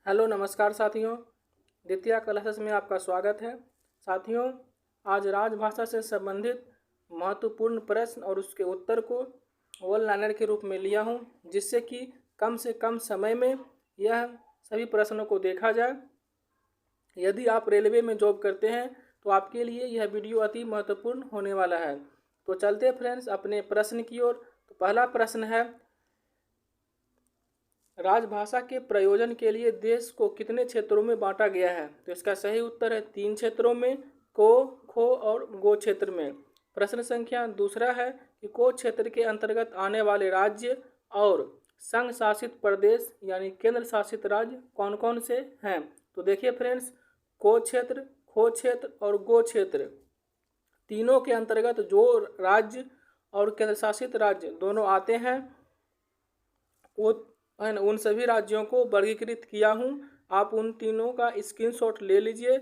Hello नमस्कार साथियों, द्वितीय क्लासेस में आपका स्वागत है। साथियों, आज राजभाषा से संबंधित महत्वपूर्ण प्रश्न और उसके उत्तर को वन लाइनर के रूप में लिया हूं, जिससे कि कम से कम समय में यह सभी प्रश्नों को देखा जाए। यदि आप रेलवे में जॉब करते हैं तो आपके लिए यह वीडियो अति महत्वपूर्ण होने वाला है। तो चलते फ्रेंड्स अपने प्रश्न की ओर। तो पहला प्रश्न है, राजभाषा के प्रयोजन के लिए देश को कितने क्षेत्रों में बांटा गया है? तो इसका सही उत्तर है 3 क्षेत्रों में, को, खो और गो क्षेत्र में। प्रश्न संख्या दूसरा है कि को क्षेत्र के अंतर्गत आने वाले राज्य और संघ शासित प्रदेश यानी केंद्र शासित राज्य कौन कौन से हैं? तो देखिए फ्रेंड्स, को क्षेत्र, खो क्षेत्र और गो क्षेत्र तीनों के अंतर्गत जो राज्य और केंद्र शासित राज्य दोनों आते हैं वो उन सभी राज्यों को वर्गीकृत किया हूँ। आप उन तीनों का स्क्रीनशॉट ले लीजिए,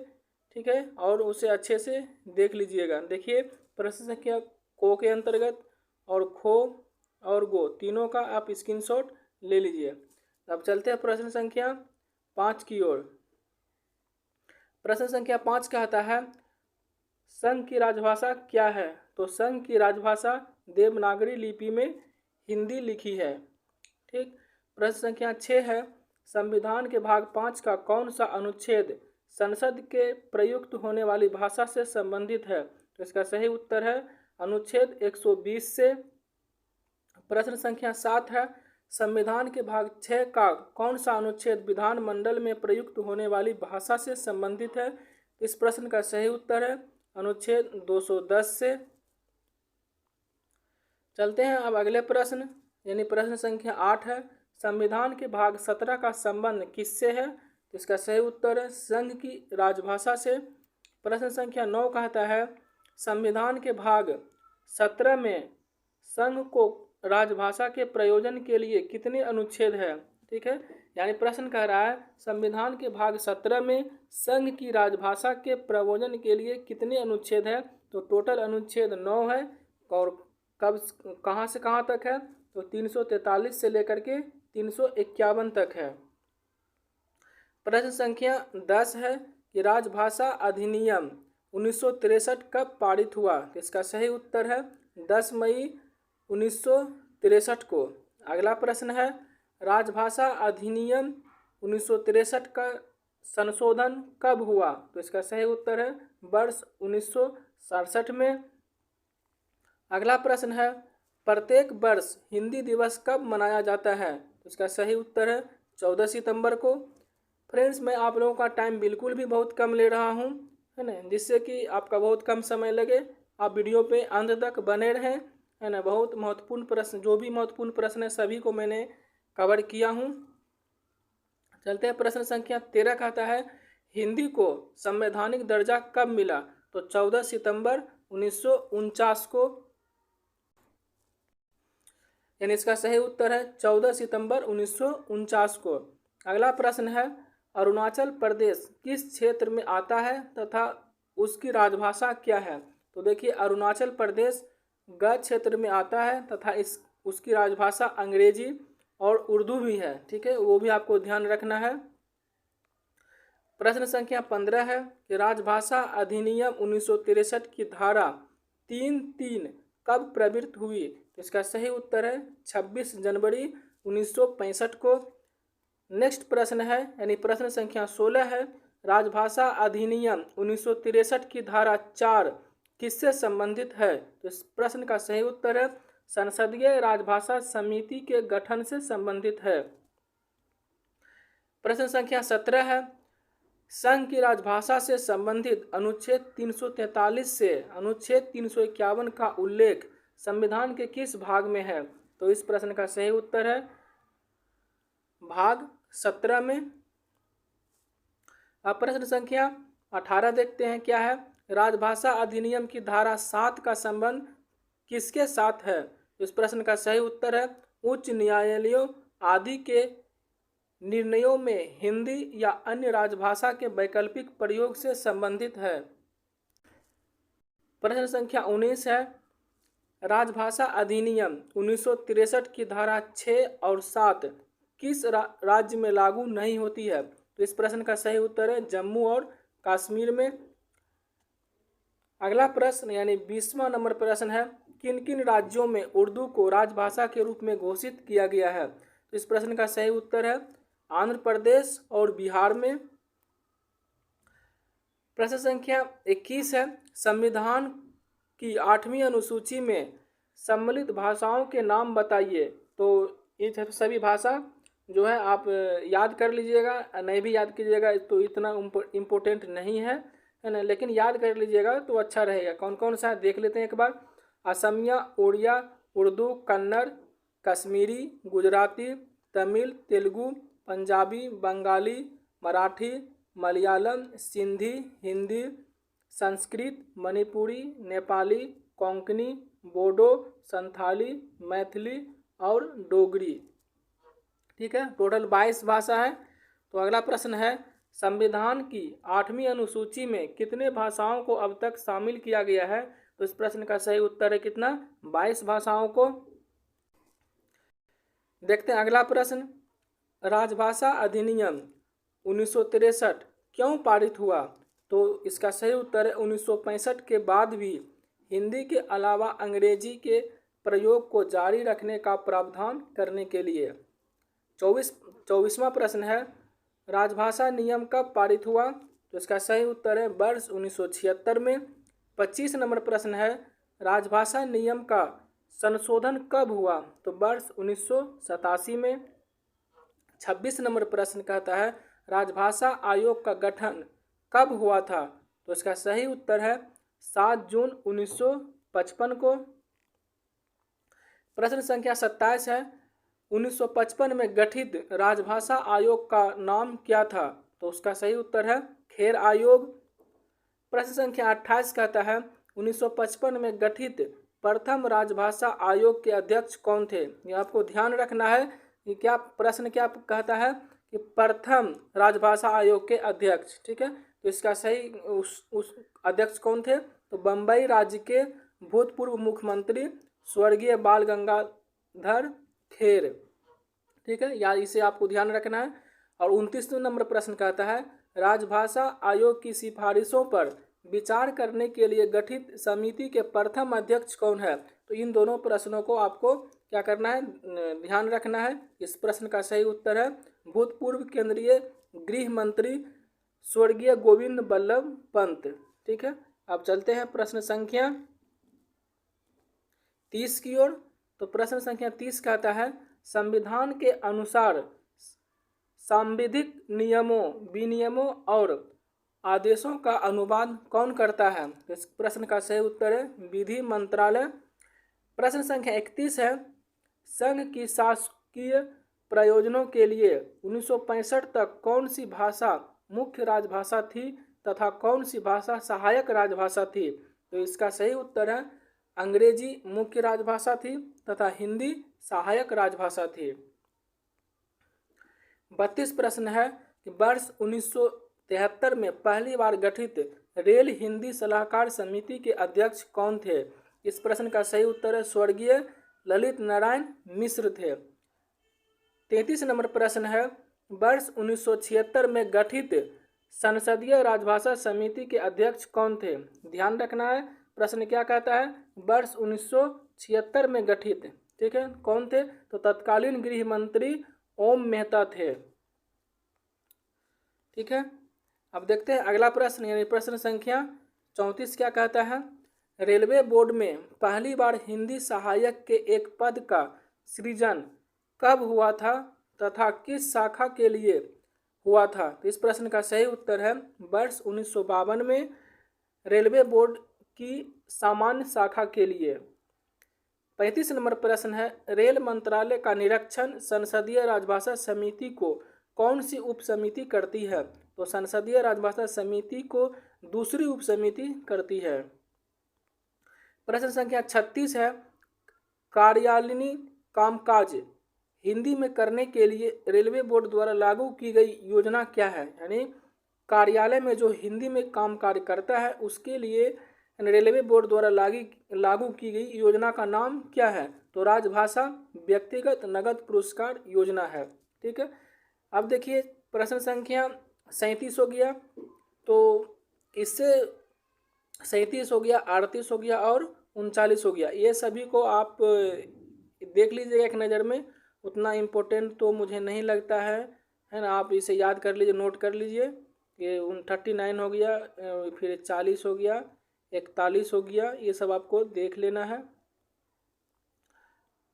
ठीक है, और उसे अच्छे से देख लीजिएगा। देखिए, प्रश्न संख्या को के अंतर्गत और खो और गो तीनों का आप स्क्रीनशॉट ले लीजिए। अब चलते हैं प्रश्न संख्या 5 की ओर। प्रश्न संख्या 5 कहता है, संघ की राजभाषा क्या है? तो संघ की राजभाषा देवनागरी लिपि में हिंदी लिखी है। ठीक। प्रश्न संख्या 6 है, संविधान के भाग 5 का कौन सा अनुच्छेद संसद के प्रयुक्त होने वाली भाषा से संबंधित है? तो इसका सही उत्तर है अनुच्छेद 120 से। प्रश्न संख्या 7 है, संविधान के भाग 6 का कौन सा अनुच्छेद विधानमंडल में प्रयुक्त होने वाली भाषा से संबंधित है? इस प्रश्न का सही उत्तर है अनुच्छेद 210 से। चलते हैं अब अगले प्रश्न यानी प्रश्न संख्या 8 है, संविधान के भाग 17 का संबंध किससे है? तो इसका सही उत्तर है संघ की राजभाषा से। प्रश्न संख्या 9 कहता है, संविधान के भाग 17 में संघ को राजभाषा के प्रयोजन के लिए कितने अनुच्छेद है? ठीक है, यानी प्रश्न कह रहा है संविधान के भाग 17 में संघ की राजभाषा के प्रयोजन के लिए कितने अनुच्छेद है? तो टोटल अनुच्छेद 9 है। और कब कहाँ से कहाँ तक है? तो 343 से लेकर के 351 तक है। प्रश्न संख्या 10 है कि राजभाषा अधिनियम 1963 कब पारित हुआ? इसका सही उत्तर है 10 मई 1963 को। अगला प्रश्न है, राजभाषा अधिनियम 1963 का संशोधन कब हुआ? तो इसका सही उत्तर है वर्ष 1967 में। अगला प्रश्न है, प्रत्येक वर्ष हिंदी दिवस कब मनाया जाता है? तो इसका सही उत्तर है 14 सितंबर को। फ्रेंड्स, मैं आप लोगों का टाइम बिल्कुल भी बहुत कम ले रहा हूं, है ना, जिससे कि आपका बहुत कम समय लगे। आप वीडियो पे अंत तक बने रहें, है ना। बहुत महत्वपूर्ण प्रश्न, जो भी महत्वपूर्ण प्रश्न है सभी को मैंने कवर किया हूँ। चलते हैं प्रश्न संख्या 13 कहता है, हिंदी को संवैधानिक दर्जा कब मिला? तो 14 सितंबर 1949 को, यानी इसका सही उत्तर है 14 सितंबर 1949 को। अगला प्रश्न है, अरुणाचल प्रदेश किस क्षेत्र में आता है तथा उसकी राजभाषा क्या है? तो देखिए, अरुणाचल प्रदेश ग क्षेत्र में आता है तथा उसकी राजभाषा अंग्रेजी और उर्दू भी है। ठीक है, वो भी आपको ध्यान रखना है। प्रश्न संख्या 15 है कि राजभाषा अधिनियम 1963 की धारा 3(3) कब प्रवृत्त हुई? तो इसका सही उत्तर है 26 जनवरी 1965 को। नेक्स्ट प्रश्न है यानी प्रश्न संख्या 16 है, राजभाषा अधिनियम 1963 की धारा 4 किससे संबंधित है? तो इस प्रश्न का सही उत्तर है संसदीय राजभाषा समिति के गठन से संबंधित है। प्रश्न संख्या 17 है, संघ की राजभाषा से संबंधित अनुच्छेद 343 से अनुच्छेद 351 का उल्लेख संविधान के किस भाग में है? तो इस प्रश्न का सही उत्तर है भाग 17 में। अब प्रश्न संख्या 18 देखते हैं क्या है, राजभाषा अधिनियम की धारा 7 का संबंध किसके साथ है? इस प्रश्न का सही उत्तर है उच्च न्यायालयों आदि के निर्णयों में हिंदी या अन्य राजभाषा के वैकल्पिक प्रयोग से संबंधित है। प्रश्न संख्या 19 है, राजभाषा अधिनियम 1963 की धारा 6 और 7 किस राज्य में लागू नहीं होती है? तो इस प्रश्न का सही उत्तर है जम्मू और कश्मीर में। अगला प्रश्न यानी 20वां नंबर प्रश्न है, किन किन राज्यों में उर्दू को राजभाषा के रूप में घोषित किया गया है? तो इस प्रश्न का सही उत्तर है आंध्र प्रदेश और बिहार में। प्रश्न संख्या 21 है, संविधान की 8वीं अनुसूची में सम्मिलित भाषाओं के नाम बताइए। तो ये सभी भाषा जो है आप याद कर लीजिएगा, नहीं भी याद कीजिएगा तो इतना इम्पोर्टेंट नहीं है ना, लेकिन याद कर लीजिएगा तो अच्छा रहेगा। कौन कौन सा देख लेते हैं एक बार। असमिया, उड़िया, उर्दू, कन्नड़, कश्मीरी, गुजराती, तमिल, तेलुगु, पंजाबी, बंगाली, मराठी, मलयालम, सिंधी, हिंदी, संस्कृत, मणिपुरी, नेपाली, कोंकणी, बोडो, संथाली, मैथिली और डोगरी। ठीक है, टोटल 22 भाषा है। तो अगला प्रश्न है, संविधान की 8वीं अनुसूची में कितने भाषाओं को अब तक शामिल किया गया है? तो इस प्रश्न का सही उत्तर है कितना? 22 भाषाओं को। देखते हैं अगला प्रश्न, राजभाषा अधिनियम 1963 क्यों पारित हुआ? तो इसका सही उत्तर है 1965 के बाद भी हिंदी के अलावा अंग्रेजी के प्रयोग को जारी रखने का प्रावधान करने के लिए। 24वां प्रश्न है, राजभाषा नियम कब पारित हुआ? तो इसका सही उत्तर है वर्ष 1976 में। 25 नंबर प्रश्न है, राजभाषा नियम का संशोधन कब हुआ? तो वर्ष 1987 में। 26 नंबर प्रश्न कहता है, राजभाषा आयोग का गठन कब हुआ था? तो इसका सही उत्तर है 7 जून 1955 को। प्रश्न संख्या 27 है, 1955 में गठित राजभाषा आयोग का नाम क्या था? तो उसका सही उत्तर है खेर आयोग। प्रश्न संख्या 28 कहता है, 1955 में गठित प्रथम राजभाषा आयोग के अध्यक्ष कौन थे? ये आपको ध्यान रखना है कि क्या प्रश्न क्या कहता है कि प्रथम राजभाषा आयोग के अध्यक्ष। ठीक है, तो इसका सही उस अध्यक्ष कौन थे? तो बम्बई राज्य के भूतपूर्व मुख्यमंत्री स्वर्गीय बाल गंगाधर खेर। ठीक है, या इसे आपको ध्यान रखना है। और 29 नंबर प्रश्न कहता है, राजभाषा आयोग की सिफारिशों पर विचार करने के लिए गठित समिति के प्रथम अध्यक्ष कौन है? तो इन दोनों प्रश्नों को आपको क्या करना है, ध्यान रखना है। इस प्रश्न का सही उत्तर है भूतपूर्व केंद्रीय गृह मंत्री स्वर्गीय गोविंद बल्लभ पंत। ठीक है, अब चलते हैं प्रश्न संख्या 30 की ओर। तो प्रश्न संख्या 30 कहता है, संविधान के अनुसार सांविधिक नियमों, विनियमों और आदेशों का अनुवाद कौन करता है? इस प्रश्न का सही उत्तर है विधि मंत्रालय। प्रश्न संख्या 31 है, संघ की शासकीय प्रयोजनों के लिए 1965 तक कौन सी भाषा मुख्य राजभाषा थी तथा कौन सी भाषा सहायक राजभाषा थी? तो इसका सही उत्तर है अंग्रेजी मुख्य राजभाषा थी तथा हिंदी सहायक राजभाषा थी। 32 प्रश्न है कि वर्ष 1973 में पहली बार गठित रेल हिंदी सलाहकार समिति के अध्यक्ष कौन थे? इस प्रश्न का सही उत्तर है स्वर्गीय ललित नारायण मिश्र थे। 33 नंबर प्रश्न है, वर्ष 1976 में गठित संसदीय राजभाषा समिति के अध्यक्ष कौन थे? ध्यान रखना है, प्रश्न क्या कहता है, वर्ष 1976 में गठित। ठीक है, कौन थे? तो तत्कालीन गृह मंत्री ओम मेहता थे। ठीक है, अब देखते हैं अगला प्रश्न यानी प्रश्न संख्या 34 क्या कहता है, रेलवे बोर्ड में पहली बार हिंदी सहायक के एक पद का सृजन कब हुआ था तथा किस शाखा के लिए हुआ था? तो इस प्रश्न का सही उत्तर है वर्ष 1952 में रेलवे बोर्ड की सामान्य शाखा के लिए। 35 नंबर प्रश्न है, रेल मंत्रालय का निरीक्षण संसदीय राजभाषा समिति को कौन सी उप समिति करती है? तो संसदीय राजभाषा समिति को दूसरी उप समिति करती है। प्रश्न संख्या 36 है, कार्यालयीन कामकाज हिंदी में करने के लिए रेलवे बोर्ड द्वारा लागू की गई योजना क्या है? यानी कार्यालय में जो हिंदी में काम कार्य करता है उसके लिए रेलवे बोर्ड द्वारा लागू की गई योजना का नाम क्या है? तो राजभाषा व्यक्तिगत नगद पुरस्कार योजना है। ठीक है, अब देखिए प्रश्न संख्या 37 हो गया, तो इससे 37 हो गया, 38 हो गया और 39 हो गया। ये सभी को आप देख लीजिएगा एक नज़र में, उतना इम्पोर्टेंट तो मुझे नहीं लगता है ना। आप इसे याद कर लीजिए, नोट कर लीजिए। ये 39 हो गया, फिर 40 हो गया, 41 हो गया, ये सब आपको देख लेना है।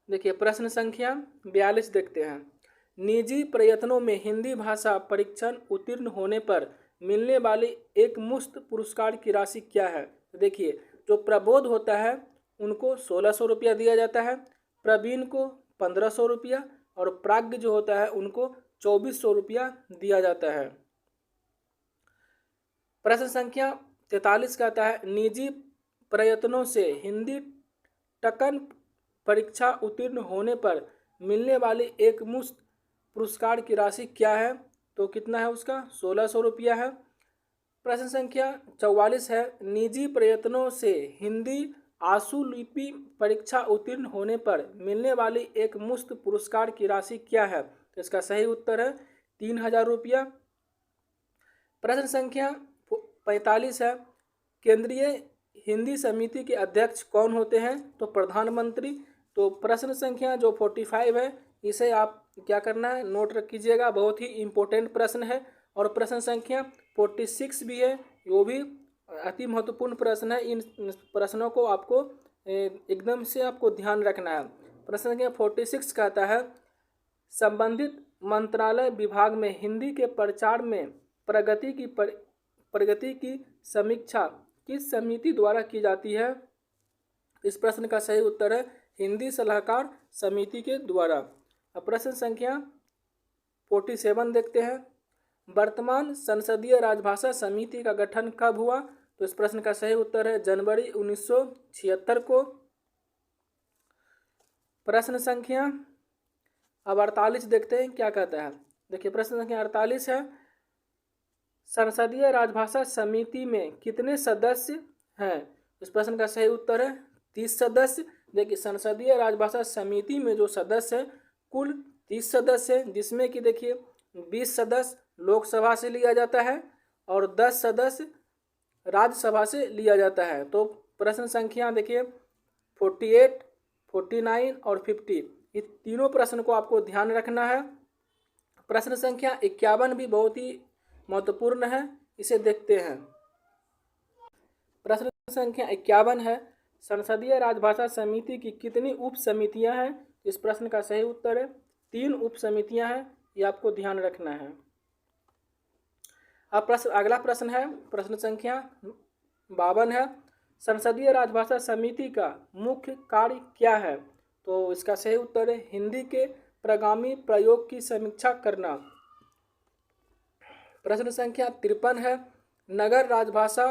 देखिए प्रश्न संख्या 42 देखते हैं। निजी प्रयत्नों में हिंदी भाषा परीक्षण उत्तीर्ण होने पर मिलने वाली एक मुश्त पुरस्कार की राशि क्या है? तो देखिए, जो प्रबोध होता है उनको 1600 रुपया दिया जाता है, प्रवीण को 1500 रुपया और प्राज्ञ जो होता है उनको 2400 रुपया दिया जाता है। प्रश्न संख्या 43 कहता है, निजी प्रयत्नों से हिंदी टकन परीक्षा उत्तीर्ण होने पर मिलने वाली एक मुश्त पुरस्कार की राशि क्या है? तो कितना है उसका? 1600 रुपया है। प्रश्न संख्या 44 है, निजी प्रयत्नों से हिंदी आशुलिपि परीक्षा उत्तीर्ण होने पर मिलने वाली एक मुश्त पुरस्कार की राशि क्या है? तो इसका सही उत्तर है 3000 रुपया। प्रश्न संख्या 45 है, केंद्रीय हिंदी समिति के अध्यक्ष कौन होते हैं? तो प्रधानमंत्री। तो प्रश्न संख्या जो 45 है इसे आप क्या करना है, नोट रख कीजिएगा, बहुत ही इम्पोर्टेंट प्रश्न है। और प्रश्न संख्या 46 भी है, वो भी अति महत्वपूर्ण प्रश्न है। इन प्रश्नों को आपको एकदम से आपको ध्यान रखना है। प्रश्न संख्या 46 कहता है, संबंधित मंत्रालय विभाग में हिंदी के प्रचार में प्रगति की समीक्षा किस समिति द्वारा की जाती है? इस प्रश्न का सही उत्तर है हिंदी सलाहकार समिति के द्वारा। अब प्रश्न संख्या 47 देखते हैं, वर्तमान संसदीय राजभाषा समिति का गठन कब हुआ? तो इस प्रश्न का सही उत्तर है जनवरी 1976 को। प्रश्न संख्या अब 48 देखते हैं क्या कहता है। देखिए प्रश्न संख्या 48 है, संसदीय राजभाषा समिति में कितने सदस्य हैं? इस प्रश्न का सही उत्तर है 30 सदस्य। देखिए संसदीय राजभाषा समिति में जो सदस्य है कुल 30 सदस्य है, जिसमें कि देखिए 20 सदस्य लोकसभा से लिया जाता है और 10 सदस्य राज्यसभा से लिया जाता है। तो प्रश्न संख्या देखिए 48, 49 और 50, ये तीनों प्रश्न को आपको ध्यान रखना है। प्रश्न संख्या 51 भी बहुत ही महत्वपूर्ण है, इसे देखते हैं। प्रश्न संख्या 51 है, संसदीय राजभाषा समिति की कितनी उप समितियां हैं? इस प्रश्न का सही उत्तर है 3 उप समितियां हैं, ये आपको ध्यान रखना है। अब अगला प्रश्न है, प्रश्न संख्या 52 है, संसदीय राजभाषा समिति का मुख्य कार्य क्या है? तो इसका सही उत्तर है हिंदी के प्रगामी प्रयोग की समीक्षा करना। प्रश्न संख्या 53 है, नगर राजभाषा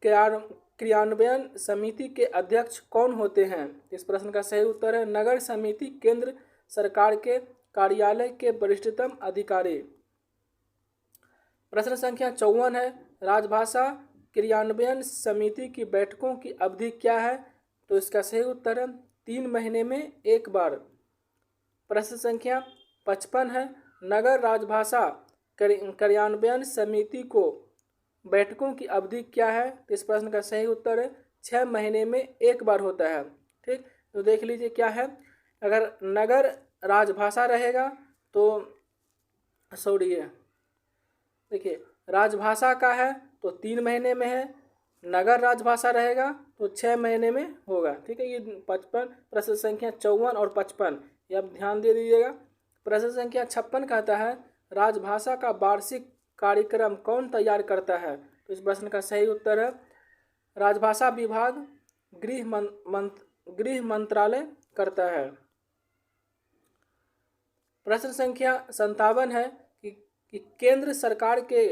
क्रियान्वयन समिति के अध्यक्ष कौन होते हैं? इस प्रश्न का सही उत्तर है नगर समिति केंद्र सरकार के कार्यालय के वरिष्ठतम अधिकारी। प्रश्न संख्या 54 है, राजभाषा क्रियान्वयन समिति की बैठकों की अवधि क्या है? तो इसका सही उत्तर है 3 महीने में एक बार। प्रश्न संख्या 55 है, नगर राजभाषा क्रियान्वयन समिति को बैठकों की अवधि क्या है? तो इस प्रश्न का सही उत्तर है 6 महीने में एक बार होता है। ठीक, तो देख लीजिए क्या है, अगर नगर राजभाषा रहेगा तो देखिए राजभाषा का है तो 3 महीने में है, नगर राजभाषा रहेगा तो 6 महीने में होगा। ठीक है, ये 55 प्रश्न संख्या 54 और 55 ये आप ध्यान दे दीजिएगा। प्रश्न संख्या 56 कहता है, राजभाषा का वार्षिक कार्यक्रम कौन तैयार करता है? तो इस प्रश्न का सही उत्तर है राजभाषा विभाग गृह मंत्रालय करता है। प्रश्न संख्या 57 है कि केंद्र सरकार के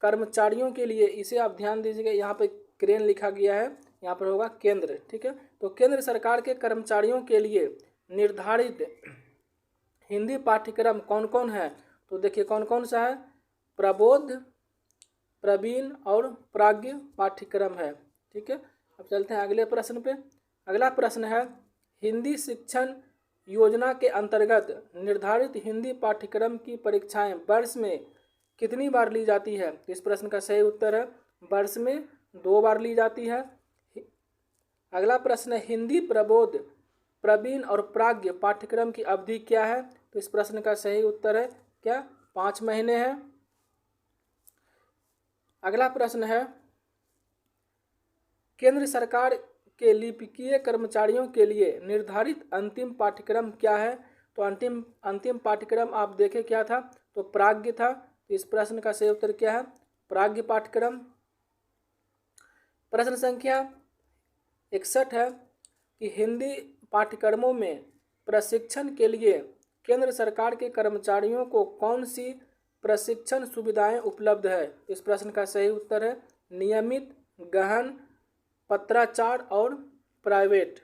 कर्मचारियों के लिए, इसे आप ध्यान दीजिएगा, यहाँ पे क्रेन लिखा गया है, यहाँ पर होगा केंद्र। ठीक है, तो केंद्र सरकार के कर्मचारियों के लिए निर्धारित हिंदी पाठ्यक्रम कौन कौन है? तो देखिए कौन कौन सा है, प्रबोध, प्रवीण और प्राज्ञ पाठ्यक्रम है। ठीक है, अब चलते हैं अगले प्रश्न पे। अगला प्रश्न है, हिंदी शिक्षण योजना के अंतर्गत निर्धारित हिंदी पाठ्यक्रम की परीक्षाएं वर्ष में कितनी बार ली जाती है? तो इस प्रश्न का सही उत्तर है वर्ष में 2 बार ली जाती है। अगला प्रश्न है हिंदी प्रबोध, प्रवीण और प्राज्ञ पाठ्यक्रम की अवधि क्या है? तो इस प्रश्न का सही उत्तर है क्या? 5 महीने है। अगला प्रश्न है केंद्र सरकार के लिपिकीय कर्मचारियों के लिए निर्धारित अंतिम पाठ्यक्रम क्या है? तो अंतिम पाठ्यक्रम आप देखें क्या था? तो प्राज्ञ था। तो इस प्रश्न का सही उत्तर क्या है? प्राज्ञ पाठ्यक्रम। प्रश्न संख्या 61 है कि हिंदी पाठ्यक्रमों में प्रशिक्षण के लिए केंद्र सरकार के कर्मचारियों को कौन सी प्रशिक्षण सुविधाएं उपलब्ध है? इस प्रश्न का सही उत्तर है नियमित, गहन, पत्राचार और प्राइवेट।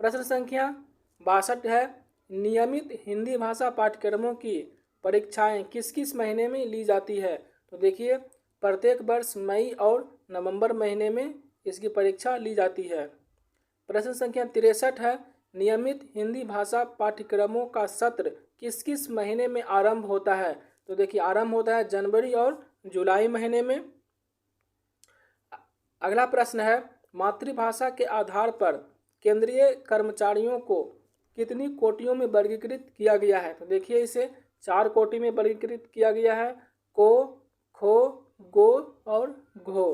प्रश्न संख्या 62 है नियमित हिंदी भाषा पाठ्यक्रमों की परीक्षाएं किस किस महीने में ली जाती है? तो देखिए प्रत्येक वर्ष मई और नवंबर महीने में इसकी परीक्षा ली जाती है। प्रश्न संख्या 63 है नियमित हिंदी भाषा पाठ्यक्रमों का सत्र किस किस महीने में आरंभ होता है? तो देखिए आरंभ होता है जनवरी और जुलाई महीने में। अगला प्रश्न है मातृभाषा के आधार पर केंद्रीय कर्मचारियों को कितनी कोटियों में वर्गीकृत किया गया है? तो देखिए इसे 4 कोटि में वर्गीकृत किया गया है, को, खो, गो और घो।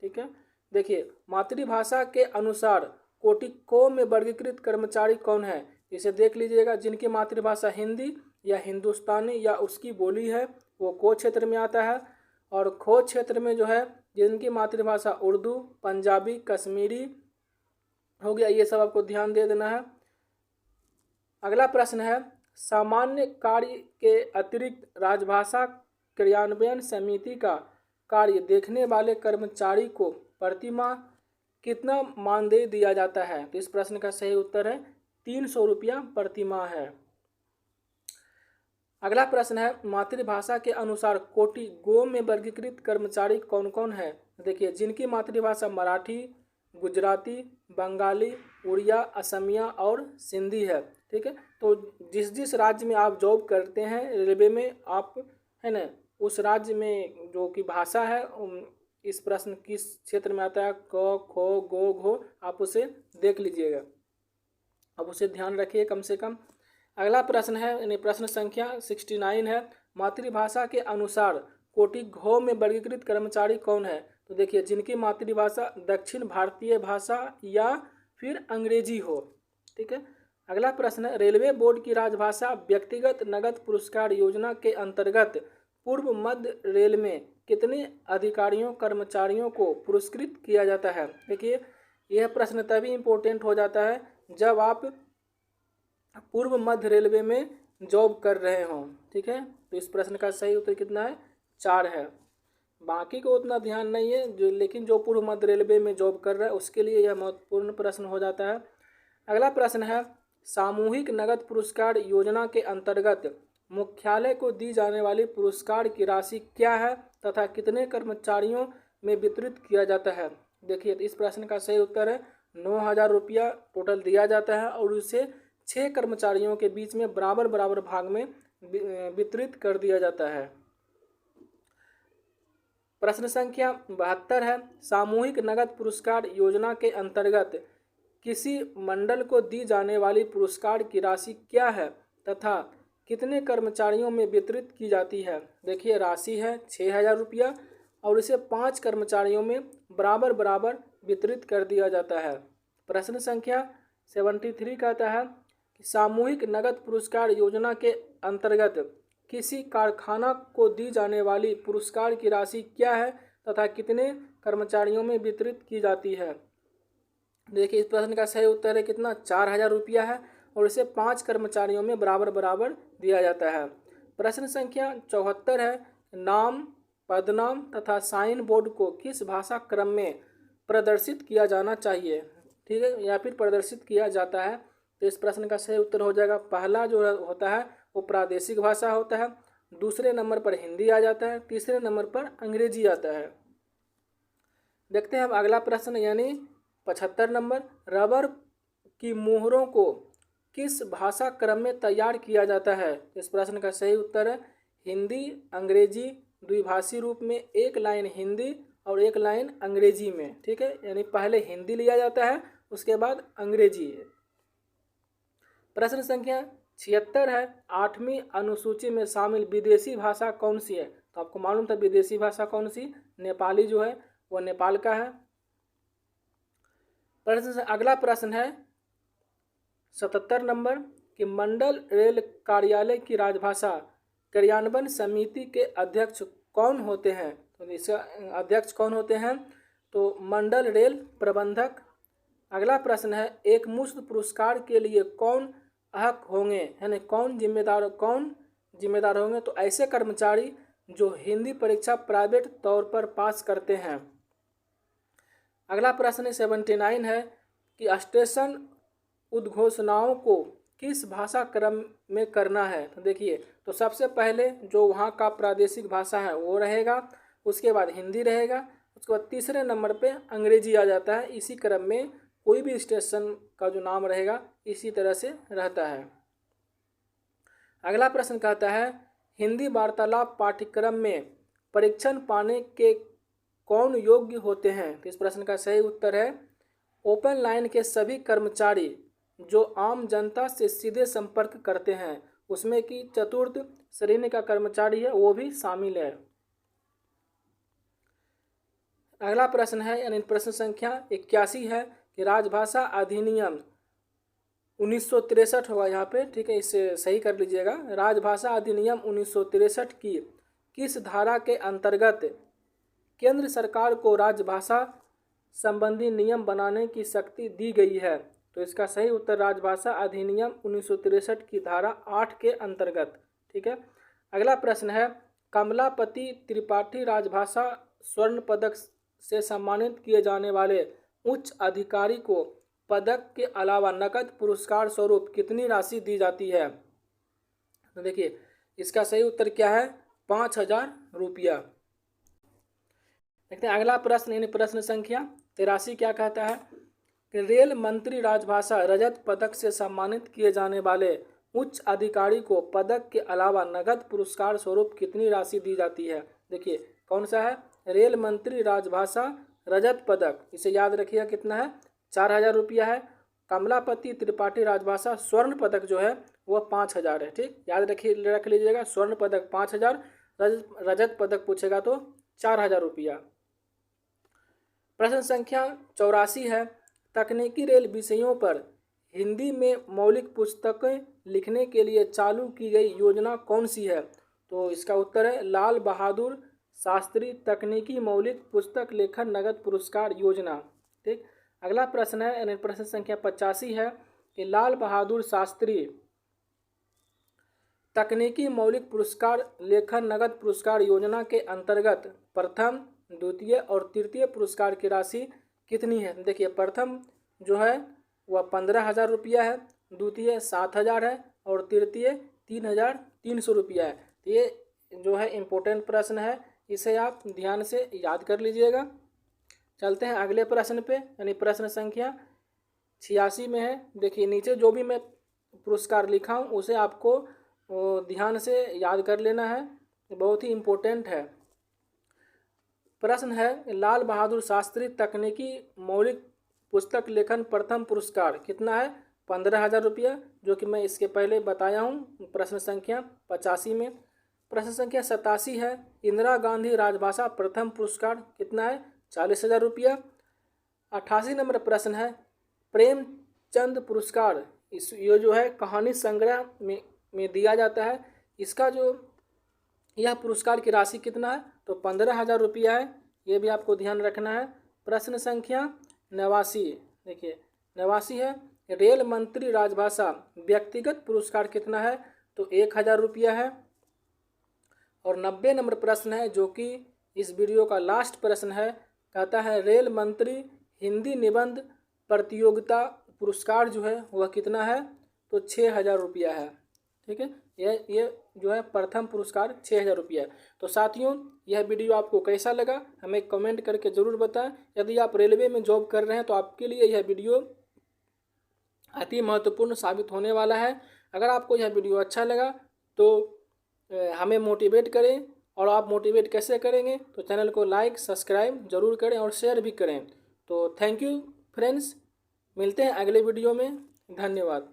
ठीक है, देखिए मातृभाषा के अनुसार कोटि को में वर्गीकृत कर्मचारी कौन है? इसे देख लीजिएगा। जिनकी मातृभाषा हिंदी या हिंदुस्तानी या उसकी बोली है वो को क्षेत्र में आता है, और खो क्षेत्र में जो है जिनकी मातृभाषा उर्दू, पंजाबी, कश्मीरी हो गया, ये सब आपको ध्यान दे देना है। अगला प्रश्न है सामान्य कार्य के अतिरिक्त राजभाषा क्रियान्वयन समिति का कार्य देखने वाले कर्मचारी को प्रतिमाह कितना मानदेय दिया जाता है? तो इस प्रश्न का सही उत्तर है 300 रुपया प्रतिमाह है। अगला प्रश्न है मातृभाषा के अनुसार कोटि गो में वर्गीकृत कर्मचारी कौन कौन है? देखिए जिनकी मातृभाषा मराठी, गुजराती, बंगाली, उड़िया, असमिया और सिंधी है। ठीक है, तो जिस जिस राज्य में आप जॉब करते हैं रेलवे में, आप है ना, उस राज्य में जो कि भाषा है इस प्रश्न किस क्षेत्र में आता है, क, खो, गो, घो, आप उसे देख लीजिएगा, अब उसे ध्यान रखिए कम से कम। अगला प्रश्न है यानी प्रश्न संख्या 69 है मातृभाषा के अनुसार कोटि घ में वर्गीकृत कर्मचारी कौन है? तो देखिए जिनकी मातृभाषा दक्षिण भारतीय भाषा या फिर अंग्रेजी हो। ठीक है, अगला प्रश्न है रेलवे बोर्ड की राजभाषा व्यक्तिगत नगद पुरस्कार योजना के अंतर्गत पूर्व मध्य रेल में कितने अधिकारियों कर्मचारियों को पुरस्कृत किया जाता है? देखिए यह प्रश्न तभी इम्पोर्टेंट हो जाता है जब आप पूर्व मध्य रेलवे में जॉब कर रहे हों। ठीक है, तो इस प्रश्न का सही उत्तर कितना है? 4 है। बाकी को उतना ध्यान नहीं है लेकिन जो पूर्व मध्य रेलवे में जॉब कर रहा है उसके लिए यह महत्वपूर्ण प्रश्न हो जाता है। अगला प्रश्न है सामूहिक नगद पुरस्कार योजना के अंतर्गत मुख्यालय को दी जाने वाली पुरस्कार की राशि क्या है तथा कितने कर्मचारियों में वितरित किया जाता है? देखिए इस प्रश्न का सही उत्तर है 9,000 रुपया टोटल दिया जाता है और उसे 6 कर्मचारियों के बीच में बराबर बराबर भाग में वितरित कर दिया जाता है। प्रश्न संख्या 72 है सामूहिक नगद पुरस्कार योजना के अंतर्गत किसी मंडल को दी जाने वाली पुरस्कार की राशि क्या है तथा कितने कर्मचारियों में वितरित की जाती है? देखिए राशि है 6,000 रुपया और इसे 5 कर्मचारियों में बराबर बराबर वितरित कर दिया जाता है। प्रश्न संख्या 73 कहता है कि सामूहिक नगद पुरस्कार योजना के अंतर्गत किसी कारखाना को दी जाने वाली पुरस्कार की राशि क्या है तथा कितने कर्मचारियों में वितरित की जाती है? देखिए इस प्रश्न का सही उत्तर है कितना? 4,000 रुपया है और इसे 5 कर्मचारियों में बराबर बराबर दिया जाता है। प्रश्न संख्या 74 है नाम, पदनाम तथा साइन बोर्ड को किस भाषा क्रम में प्रदर्शित किया जाना चाहिए? ठीक है, या फिर प्रदर्शित किया जाता है। तो इस प्रश्न का सही उत्तर हो जाएगा पहला जो होता है वो प्रादेशिक भाषा होता है, दूसरे नंबर पर हिंदी आ जाता है, तीसरे नंबर पर अंग्रेजी आता है। देखते हैं अब अगला प्रश्न यानी 75 नंबर रबर की मोहरों को किस भाषा क्रम में तैयार किया जाता है? इस प्रश्न का सही उत्तर है हिंदी अंग्रेजी द्विभाषी रूप में, एक लाइन हिंदी और एक लाइन अंग्रेजी में। ठीक है, यानी पहले हिंदी लिया जाता है, उसके बाद अंग्रेजी। प्रश्न संख्या 76 है, 8वीं अनुसूची में शामिल विदेशी भाषा कौन सी है? तो आपको मालूम था विदेशी भाषा कौन सी, नेपाली जो है वह नेपाल का है। अगला प्रश्न है 77 नंबर कि मंडल रेल कार्यालय की राजभाषा कार्यान्वयन समिति के अध्यक्ष कौन होते हैं? तो इसका अध्यक्ष कौन होते हैं? तो मंडल रेल प्रबंधक। अगला प्रश्न है एकमुश्त पुरस्कार के लिए कौन अहक होंगे, यानी कौन जिम्मेदार होंगे? तो ऐसे कर्मचारी जो हिंदी परीक्षा प्राइवेट तौर पर पास करते हैं। अगला प्रश्न 79 है कि स्टेशन उद्घोषणाओं को किस भाषा क्रम में करना है? तो देखिए, तो सबसे पहले जो वहाँ का प्रादेशिक भाषा है वो रहेगा, उसके बाद हिंदी रहेगा, उसके बाद तीसरे नंबर पे अंग्रेजी आ जाता है। इसी क्रम में कोई भी स्टेशन का जो नाम रहेगा इसी तरह से रहता है। अगला प्रश्न कहता है हिंदी वार्तालाप पाठ्यक्रम में परीक्षण पाने के कौन योग्य होते हैं? तो इस प्रश्न का सही उत्तर है ओपन लाइन के सभी कर्मचारी जो आम जनता से सीधे संपर्क करते हैं, उसमें कि चतुर्थ श्रेणी का कर्मचारी है वो भी शामिल है। अगला प्रश्न है यानी प्रश्न संख्या 81 है कि राजभाषा अधिनियम 1963 होगा यहाँ पे। ठीक है, इसे सही कर लीजिएगा। राजभाषा अधिनियम 1963 की किस धारा के अंतर्गत केंद्र सरकार को राजभाषा संबंधी नियम बनाने की शक्ति दी गई है? तो इसका सही उत्तर राजभाषा अधिनियम 1963 की धारा 8 के अंतर्गत। ठीक है। अगला प्रश्न है कमलापति त्रिपाठी राजभाषा स्वर्ण पदक से सम्मानित किए जाने वाले उच्च अधिकारी को पदक के अलावा नकद पुरस्कार स्वरूप कितनी राशि दी जाती है? तो देखिए इसका सही उत्तर क्या है, 5,000 रुपया। देखते हैं अगला प्रश्न यानी प्रश्न संख्या 83 क्या कहता है कि रेल मंत्री राजभाषा रजत पदक से सम्मानित किए जाने वाले उच्च अधिकारी को पदक के अलावा नगद पुरस्कार स्वरूप कितनी राशि दी जाती है? देखिए कौन सा है, रेल मंत्री राजभाषा रजत पदक, इसे याद रखिएगा कितना है, 4,000 रुपया है। कमलापति त्रिपाठी राजभाषा स्वर्ण पदक जो है वह 5,000 है। ठीक, याद रख लीजिएगा, स्वर्ण पदक 5,000, रजत पदक पूछेगा तो 4,000 रुपया। प्रश्न संख्या 84 है तकनीकी रेल विषयों पर हिंदी में मौलिक पुस्तकें लिखने के लिए चालू की गई योजना कौन सी है? तो इसका उत्तर है लाल बहादुर शास्त्री तकनीकी मौलिक पुस्तक लेखन नगद पुरस्कार योजना। ठीक, अगला प्रश्न है यानी प्रश्न संख्या 85 है कि लाल बहादुर शास्त्री तकनीकी मौलिक पुरस्कार लेखन नगद पुरस्कार योजना के अंतर्गत प्रथम, द्वितीय और तृतीय पुरस्कार की राशि कितनी है? देखिए प्रथम जो है वह 15,000 रुपया है, द्वितीय 7,000 है और तृतीय 3,300 रुपया है। तो ये जो है इम्पोर्टेंट प्रश्न है, इसे आप ध्यान से याद कर लीजिएगा। चलते हैं अगले प्रश्न पे यानी प्रश्न संख्या 86 में है। देखिए नीचे जो भी मैं पुरस्कार लिखा हूँ उसे आपको ध्यान से याद कर लेना है, बहुत ही इम्पोर्टेंट है। प्रश्न है लाल बहादुर शास्त्री तकनीकी मौलिक पुस्तक लेखन प्रथम पुरस्कार कितना है? 15,000 रुपया, जो कि मैं इसके पहले बताया हूँ प्रश्न संख्या 85 में। प्रश्न संख्या 87 है इंदिरा गांधी राजभाषा प्रथम पुरस्कार कितना है? 40,000 रुपया। 88 नंबर प्रश्न है प्रेमचंद पुरस्कार, इस ये जो है कहानी संग्रह में दिया जाता है, इसका जो यह पुरस्कार की राशि कितना है? तो 15,000 रुपया है, ये भी आपको ध्यान रखना है। प्रश्न संख्या 89, देखिए 89 है रेल मंत्री राजभाषा व्यक्तिगत पुरस्कार कितना है? तो 1,000 रुपया है। और 90 नंबर प्रश्न है जो कि इस वीडियो का लास्ट प्रश्न है, कहता है रेल मंत्री हिंदी निबंध प्रतियोगिता पुरस्कार जो है वह कितना है? तो 6,000 रुपया है। ठीक है, ये जो है प्रथम पुरस्कार 6,000 रुपया है। तो साथियों यह वीडियो आपको कैसा लगा हमें कमेंट करके ज़रूर बताएं। यदि आप रेलवे में जॉब कर रहे हैं तो आपके लिए यह वीडियो अति महत्वपूर्ण साबित होने वाला है। अगर आपको यह वीडियो अच्छा लगा तो हमें मोटिवेट करें, और आप मोटिवेट कैसे करेंगे तो चैनल को लाइक सब्सक्राइब जरूर करें और शेयर भी करें। तो थैंक यू फ्रेंड्स, मिलते हैं अगले वीडियो में। धन्यवाद।